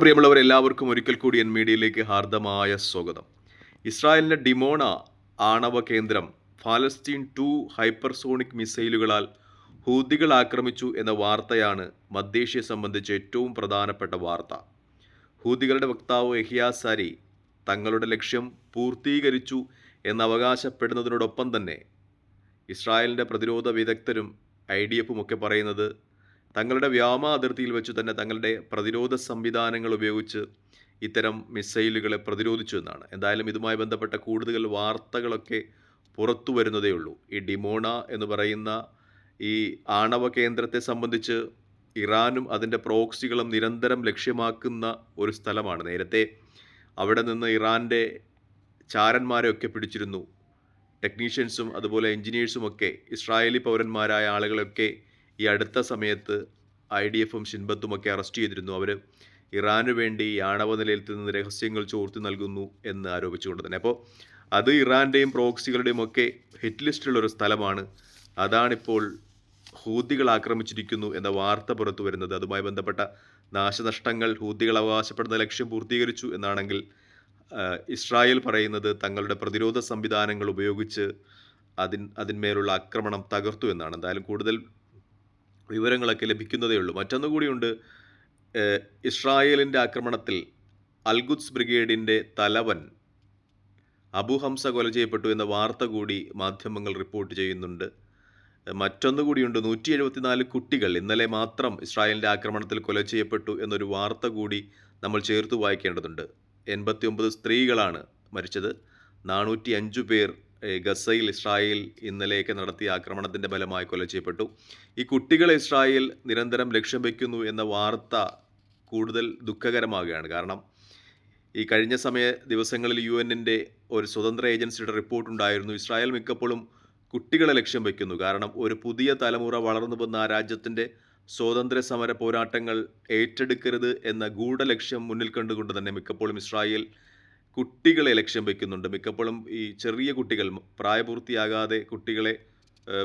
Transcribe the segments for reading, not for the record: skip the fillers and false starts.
പ്രിയമുള്ളവർ, എല്ലാവർക്കും ഒരിക്കൽ കൂടി എൻ മീഡിയയിലേക്ക് ഹാർദമായ സ്വാഗതം. ഇസ്രായേലിൻ്റെ ഡിമോണ ആണവ കേന്ദ്രം ഫലസ്തീൻ 2 ഹൈപ്പർസോണിക് മിസൈലുകളാൽ ഹൂതികൾ ആക്രമിച്ചു എന്ന വാർത്തയാണ് മധ്യേഷ്യയെ സംബന്ധിച്ച് ഏറ്റവും പ്രധാനപ്പെട്ട വാർത്ത. ഹൂതികളുടെ വക്താവ് യഹ്യാ സാരി തങ്ങളുടെ ലക്ഷ്യം പൂർത്തീകരിച്ചു എന്നവകാശപ്പെടുന്നതിനോടൊപ്പം തന്നെ ഇസ്രായേലിൻ്റെ പ്രതിരോധ വിദഗ്ധരും IDF ഒക്കെ പറയുന്നത് തങ്ങളുടെ വ്യോമ അതിർത്തിയിൽ വെച്ച് തന്നെ തങ്ങളുടെ പ്രതിരോധ സംവിധാനങ്ങൾ ഉപയോഗിച്ച് ഇത്തരം മിസൈലുകളെ പ്രതിരോധിച്ചു എന്നാണ്. എന്തായാലും ഇതുമായി ബന്ധപ്പെട്ട കൂടുതൽ വാർത്തകളൊക്കെ പുറത്തു വരുന്നതേ ഉള്ളൂ. ഈ ഡിമോണ എന്ന് പറയുന്ന ഈ ആണവ കേന്ദ്രത്തെ സംബന്ധിച്ച് ഇറാനും അതിൻ്റെ പ്രോക്സികളും നിരന്തരം ലക്ഷ്യമാക്കുന്ന ഒരു സ്ഥലമാണ്. നേരത്തെ അവിടെ നിന്ന് ഇറാൻ്റെ ചാരന്മാരെയൊക്കെ പിടിച്ചിരുന്നു. ടെക്നീഷ്യൻസും അതുപോലെ എൻജിനീയേഴ്സും ഒക്കെ ഇസ്രായേലി പൗരന്മാരായ ആളുകളൊക്കെ ഈ അടുത്ത സമയത്ത് IDFും ഷിൻബത്തും ഒക്കെ അറസ്റ്റ് ചെയ്തിരുന്നു. അവർ ഇറാനു വേണ്ടി ആണവ നിലയത്തിൽ നിന്ന് രഹസ്യങ്ങൾ ചോർത്തി നൽകുന്നു എന്ന് ആരോപിച്ചുകൊണ്ട് തന്നെ. അപ്പോൾ അത് ഇറാൻ്റെയും പ്രോക്സികളുടെയും ഒക്കെ ഹിറ്റ് ലിസ്റ്റിലുള്ളൊരു സ്ഥലമാണ്. അതാണിപ്പോൾ ഹൂതികൾ ആക്രമിച്ചിരിക്കുന്നു എന്ന വാർത്ത പുറത്തു വരുന്നത്. അതുമായി ബന്ധപ്പെട്ട നാശനഷ്ടങ്ങൾ ഹൂതികൾ അവകാശപ്പെടുന്ന ലക്ഷ്യം പൂർത്തീകരിച്ചു എന്നാണെങ്കിൽ ഇസ്രായേൽ പറയുന്നത് തങ്ങളുടെ പ്രതിരോധ സംവിധാനങ്ങൾ ഉപയോഗിച്ച് അതിന്മേലുള്ള ആക്രമണം തകർത്തു എന്നാണ്. എന്തായാലും കൂടുതൽ വിവരങ്ങളൊക്കെ ലഭിക്കുന്നതേ ഉള്ളൂ. മറ്റൊന്നുകൂടിയുണ്ട്. ഇസ്രായേലിൻ്റെ ആക്രമണത്തിൽ അൽഖുദ്സ് ബ്രിഗേഡിൻ്റെ തലവൻ അബു ഹംസ കൊല ചെയ്യപ്പെട്ടു എന്ന വാർത്ത കൂടി മാധ്യമങ്ങൾ റിപ്പോർട്ട് ചെയ്യുന്നുണ്ട്. മറ്റൊന്നുകൂടിയുണ്ട്. 174 കുട്ടികൾ ഇന്നലെ മാത്രം ഇസ്രായേലിൻ്റെ ആക്രമണത്തിൽ കൊല ചെയ്യപ്പെട്ടു എന്നൊരു വാർത്ത കൂടി നമ്മൾ ചേർത്ത് വായിക്കേണ്ടതുണ്ട്. 89 സ്ത്രീകളാണ് മരിച്ചത്. 405 പേർ ഗസയിൽ ഇസ്രായേൽ ഇന്നലെയൊക്കെ നടത്തിയ ആക്രമണത്തിൻ്റെ ഫലമായി കൊല ചെയ്യപ്പെട്ടു. ഈ കുട്ടികളെ ഇസ്രായേൽ നിരന്തരം ലക്ഷ്യം വയ്ക്കുന്നു എന്ന വാർത്ത കൂടുതൽ ദുഃഖകരമാകുകയാണ്. കാരണം ഈ കഴിഞ്ഞ ദിവസങ്ങളിൽ UN-ൻ്റെ ഒരു സ്വതന്ത്ര ഏജൻസിയുടെ റിപ്പോർട്ടുണ്ടായിരുന്നു. ഇസ്രായേൽ മിക്കപ്പോഴും കുട്ടികളെ ലക്ഷ്യം വയ്ക്കുന്നു. കാരണം ഒരു പുതിയ തലമുറ വളർന്നു വന്ന ആ രാജ്യത്തിൻ്റെ സ്വാതന്ത്ര്യ സമര പോരാട്ടങ്ങൾ ഏറ്റെടുക്കരുത് എന്ന ഗൂഢലക്ഷ്യം മുന്നിൽ കണ്ടുകൊണ്ട് തന്നെ മിക്കപ്പോഴും ഇസ്രായേൽ കുട്ടികളെ ലക്ഷ്യം വയ്ക്കുന്നുണ്ട്. മിക്കപ്പോഴും ഈ ചെറിയ കുട്ടികൾ, പ്രായപൂർത്തിയാകാതെ കുട്ടികളെ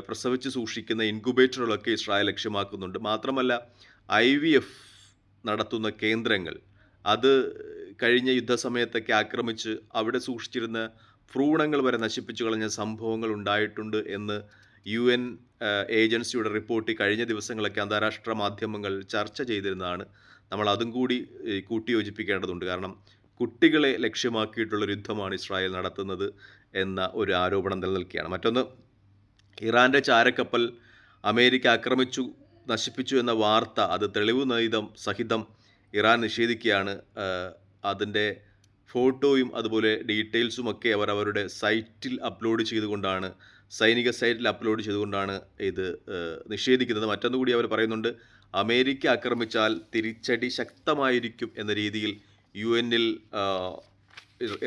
പ്രസവിച്ച് സൂക്ഷിക്കുന്ന ഇൻക്യുബേറ്ററുകളൊക്കെ ഇസ്രായേൽ ലക്ഷ്യമാക്കുന്നുണ്ട്. മാത്രമല്ല IVF നടത്തുന്ന കേന്ദ്രങ്ങൾ, അത് കഴിഞ്ഞ യുദ്ധസമയത്തൊക്കെ ആക്രമിച്ച് അവിടെ സൂക്ഷിച്ചിരുന്ന ഭ്രൂണങ്ങൾ വരെ നശിപ്പിച്ചു കളഞ്ഞ സംഭവങ്ങൾ ഉണ്ടായിട്ടുണ്ട് എന്ന് UN ഏജൻസിയുടെ റിപ്പോർട്ട് കഴിഞ്ഞ ദിവസങ്ങളൊക്കെ അന്താരാഷ്ട്ര മാധ്യമങ്ങൾ ചർച്ച ചെയ്തിരുന്നതാണ്. നമ്മൾ അതും കൂടി കൂട്ടിയോജിപ്പിക്കേണ്ടതുണ്ട്. കാരണം കുട്ടികളെ ലക്ഷ്യമാക്കിയിട്ടുള്ളൊരു യുദ്ധമാണ് ഇസ്രായേൽ നടത്തുന്നത് എന്ന ഒരു ആരോപണം നിലനിൽക്കുകയാണ്. മറ്റൊന്ന്, ഇറാൻ്റെ ചാരക്കപ്പൽ അമേരിക്ക ആക്രമിച്ചു നശിപ്പിച്ചു എന്ന വാർത്ത അത് തെളിവ് സഹിതം ഇറാൻ നിഷേധിക്കുകയാണ്. അതിൻ്റെ ഫോട്ടോയും അതുപോലെ ഡീറ്റെയിൽസുമൊക്കെ അവർ അവരുടെ സൈറ്റിൽ അപ്ലോഡ് ചെയ്തുകൊണ്ടാണ്, സൈനിക സൈറ്റിൽ അപ്ലോഡ് ചെയ്തുകൊണ്ടാണ് ഇത് നിഷേധിക്കുന്നത്. മറ്റൊന്നുകൂടി അവർ പറയുന്നുണ്ട്, അമേരിക്ക ആക്രമിച്ചാൽ തിരിച്ചടി ശക്തമായിരിക്കും എന്ന രീതിയിൽ UN-ൽ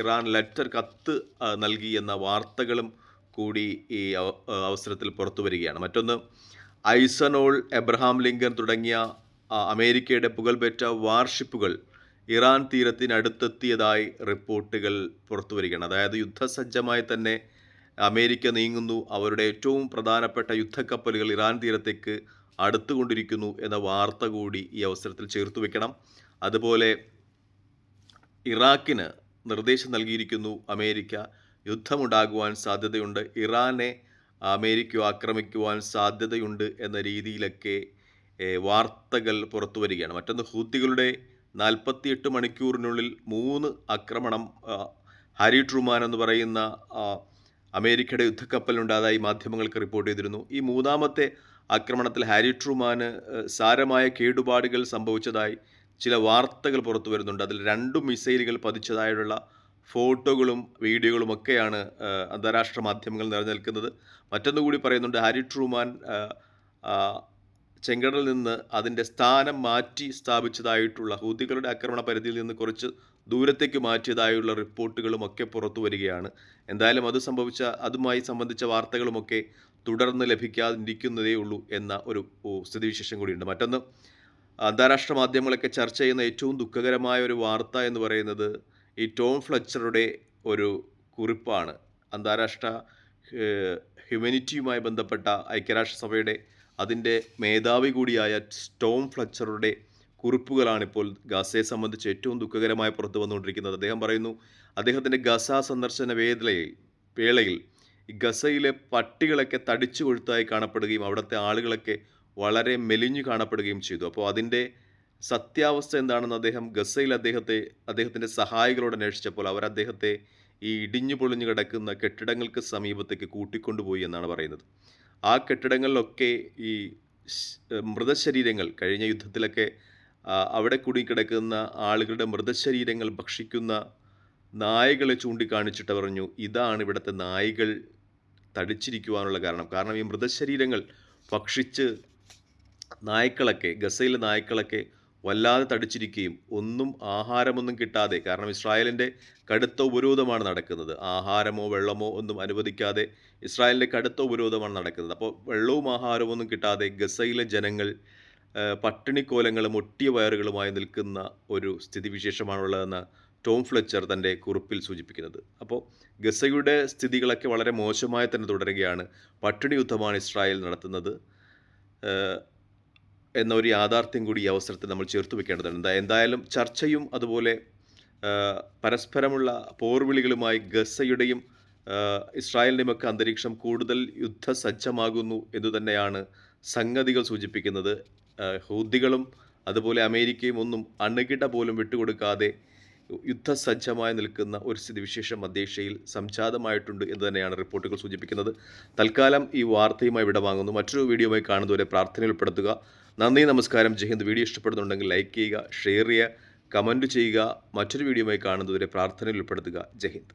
ഇറാൻ കത്ത് നൽകി എന്ന വാർത്തകളും കൂടി ഈ അവസരത്തിൽ പുറത്തു വരികയാണ്. മറ്റൊന്ന്, ഐസനോൾ, എബ്രഹാം ലിങ്കൺ തുടങ്ങിയ അമേരിക്കയുടെ പുകൾപെറ്റ വാർഷിപ്പുകൾ ഇറാൻ തീരത്തിനടുത്തെത്തിയതായി റിപ്പോർട്ടുകൾ പുറത്തു വരികയാണ്. അതായത് യുദ്ധസജ്ജമായി തന്നെ അമേരിക്ക നീങ്ങുന്നു, അവരുടെ ഏറ്റവും പ്രധാനപ്പെട്ട യുദ്ധക്കപ്പലുകൾ ഇറാൻ തീരത്തേക്ക് അടുത്തുകൊണ്ടിരിക്കുന്നു എന്ന വാർത്ത കൂടി ഈ അവസരത്തിൽ ചേർത്ത് വയ്ക്കണം. അതുപോലെ ഇറാഖിന് നിർദ്ദേശം നൽകിയിരിക്കുന്നു അമേരിക്ക, യുദ്ധമുണ്ടാകുവാൻ സാധ്യതയുണ്ട്, ഇറാനെ അമേരിക്ക ആക്രമിക്കുവാൻ സാധ്യതയുണ്ട് എന്ന രീതിയിലൊക്കെ വാർത്തകൾ പുറത്തു വരികയാണ്. മറ്റൊന്ന്, ഹൂത്തികളുടെ 48 മണിക്കൂറിനുള്ളിൽ 3 ആക്രമണം ഹാരി ട്രൂമാൻ എന്ന് പറയുന്ന അമേരിക്കയുടെ യുദ്ധക്കപ്പലിനുണ്ടായതായി മാധ്യമങ്ങൾക്ക് റിപ്പോർട്ട് ചെയ്തിരുന്നു. ഈ മൂന്നാമത്തെ ആക്രമണത്തിൽ ഹാരി ട്രൂമാന് സാരമായ കേടുപാടുകൾ സംഭവിച്ചതായി ചില വാർത്തകൾ പുറത്തു വരുന്നുണ്ട്. അതിൽ 2 മിസൈലുകൾ പതിച്ചതായുള്ള ഫോട്ടോകളും വീഡിയോകളും ഒക്കെയാണ് അന്താരാഷ്ട്ര മാധ്യമങ്ങൾ നിലനിൽക്കുന്നത്. മറ്റൊന്നുകൂടി പറയുന്നുണ്ട്, ഹാരി ട്രൂമാൻ ചെങ്കടലിൽ നിന്ന് അതിൻ്റെ സ്ഥാനം മാറ്റി സ്ഥാപിച്ചതായിട്ടുള്ള, ഹൂതികളുടെ ആക്രമണ പരിധിയിൽ നിന്ന് കുറച്ച് ദൂരത്തേക്ക് മാറ്റിയതായുള്ള റിപ്പോർട്ടുകളും ഒക്കെ പുറത്തു വരികയാണ്. എന്തായാലും അതുമായി സംബന്ധിച്ച വാർത്തകളുമൊക്കെ തുടർന്ന് ലഭിക്കാതിരിക്കുന്നതേ ഉള്ളൂ എന്ന ഒരു സ്ഥിതിവിശേഷം കൂടിയുണ്ട്. മറ്റൊന്ന്, അന്താരാഷ്ട്ര മാധ്യമങ്ങളൊക്കെ ചർച്ച ചെയ്യുന്ന ഏറ്റവും ദുഃഖകരമായ ഒരു വാർത്ത എന്ന് പറയുന്നത് ഈ ടോം ഫ്ലെച്ചറുടെ ഒരു കുറിപ്പാണ്. അന്താരാഷ്ട്ര ഹ്യൂമനിറ്റിയുമായി ബന്ധപ്പെട്ട ഐക്യരാഷ്ട്രസഭയുടെ അതിൻ്റെ മേധാവി കൂടിയായ ടോം ഫ്ലെച്ചറുടെ കുറിപ്പുകളാണിപ്പോൾ ഗസയെ സംബന്ധിച്ച് ഏറ്റവും ദുഃഖകരമായി പുറത്തു വന്നുകൊണ്ടിരിക്കുന്നത്. അദ്ദേഹം പറയുന്നു, അദ്ദേഹത്തിൻ്റെ ഗസ സന്ദർശന വേളയിൽ ഈ ഗസയിലെ പട്ടികളൊക്കെ തടിച്ചു കൊഴുത്തായി കാണപ്പെടുകയും അവിടുത്തെ ആളുകളൊക്കെ വളരെ മെലിഞ്ഞു കാണപ്പെടുകയും ചെയ്തു. അപ്പോൾ അതിൻ്റെ സത്യാവസ്ഥ എന്താണെന്ന് അദ്ദേഹം ഗസയിൽ അദ്ദേഹത്തിൻ്റെ സഹായികളോട് അന്വേഷിച്ചപ്പോൾ അവർ അദ്ദേഹത്തെ ഈ ഇടിഞ്ഞു പൊളിഞ്ഞു കിടക്കുന്ന കെട്ടിടങ്ങൾക്ക് സമീപത്തേക്ക് കൂട്ടിക്കൊണ്ടുപോയി എന്നാണ് പറയുന്നത്. ആ കെട്ടിടങ്ങളിലൊക്കെ ഈ മൃതശരീരങ്ങൾ, കഴിഞ്ഞ യുദ്ധത്തിലൊക്കെ അവിടെ കുടുങ്ങിക്കിടക്കുന്ന ആളുകളുടെ മൃതശരീരങ്ങൾ ഭക്ഷിക്കുന്ന നായകളെ ചൂണ്ടിക്കാണിച്ചിട്ട് പറഞ്ഞു, ഇതാണ് ഇവിടുത്തെ നായ്കൾ തടിച്ചിരിക്കുവാനുള്ള കാരണം. കാരണം ഈ മൃതശരീരങ്ങൾ ഭക്ഷിച്ച് ഗസയിലെ നായ്ക്കളൊക്കെ വല്ലാതെ തടിച്ചിരിക്കുകയും ആഹാരമൊന്നും കിട്ടാതെ, കാരണം ഇസ്രായേലിൻ്റെ കടുത്ത ഉപരോധമാണ് നടക്കുന്നത്. ആഹാരമോ വെള്ളമോ ഒന്നും അനുവദിക്കാതെ ഇസ്രായേലിൻ്റെ കടുത്ത ഉപരോധമാണ് നടക്കുന്നത്. അപ്പോൾ വെള്ളവും ആഹാരവും ഒന്നും കിട്ടാതെ ഗസയിലെ ജനങ്ങൾ പട്ടിണിക്കോലങ്ങളും ഒട്ടിയ വയറുകളുമായി നിൽക്കുന്ന ഒരു സ്ഥിതിവിശേഷമാണുള്ളതെന്ന് ടോം ഫ്ലെച്ചർ തൻ്റെ കുറിപ്പിൽ സൂചിപ്പിക്കുന്നത്. അപ്പോൾ ഗസയുടെ സ്ഥിതികളൊക്കെ വളരെ മോശമായി തന്നെ തുടരുകയാണ്. പട്ടിണി യുദ്ധമാണ് ഇസ്രായേൽ നടത്തുന്നത് എന്ന ഒരു യാഥാർത്ഥ്യം കൂടി ഈ അവസരത്തിൽ നമ്മൾ ചേർത്ത് വെക്കേണ്ടതുണ്ട്. എന്തായാലും ചർച്ചയും അതുപോലെ പരസ്പരമുള്ള പോർവിളികളുമായി ഗസയുടെയും ഇസ്രായേലിൻ്റെയും ഒക്കെ അന്തരീക്ഷം കൂടുതൽ യുദ്ധസജ്ജമാകുന്നു എന്ന് തന്നെയാണ് സംഗതികൾ സൂചിപ്പിക്കുന്നത്. ഹൂതികളും അതുപോലെ അമേരിക്കയും ഒന്നും അണുകിട പോലും വിട്ടുകൊടുക്കാതെ യുദ്ധസജ്ജമായി നിൽക്കുന്ന ഒരു സ്ഥിതിവിശേഷം മധ്യേഷ്യയിൽ സംജാതമായിട്ടുണ്ട് എന്ന് തന്നെയാണ് റിപ്പോർട്ടുകൾ സൂചിപ്പിക്കുന്നത്. തൽക്കാലം ഈ വാർത്തയുമായി വിടവാങ്ങുന്നു. മറ്റൊരു വീഡിയോയുമായി കാണുന്നവരെ പ്രാർത്ഥനയിൽ ഉൾപ്പെടുത്തുക. നന്ദി, നമസ്കാരം, ജയ് ഹിന്ദ്. വീഡിയോ ഇഷ്ടപ്പെടുന്നുണ്ടെങ്കിൽ ലൈക്ക് ചെയ്യുക, ഷെയർ ചെയ്യുക, കമൻറ്റ് ചെയ്യുക. മറ്റൊരു വീഡിയോയുമായി കാണുന്നവരെ പ്രാർത്ഥനയിൽ ഉൾപ്പെടുത്തുക. ജയ് ഹിന്ദ്.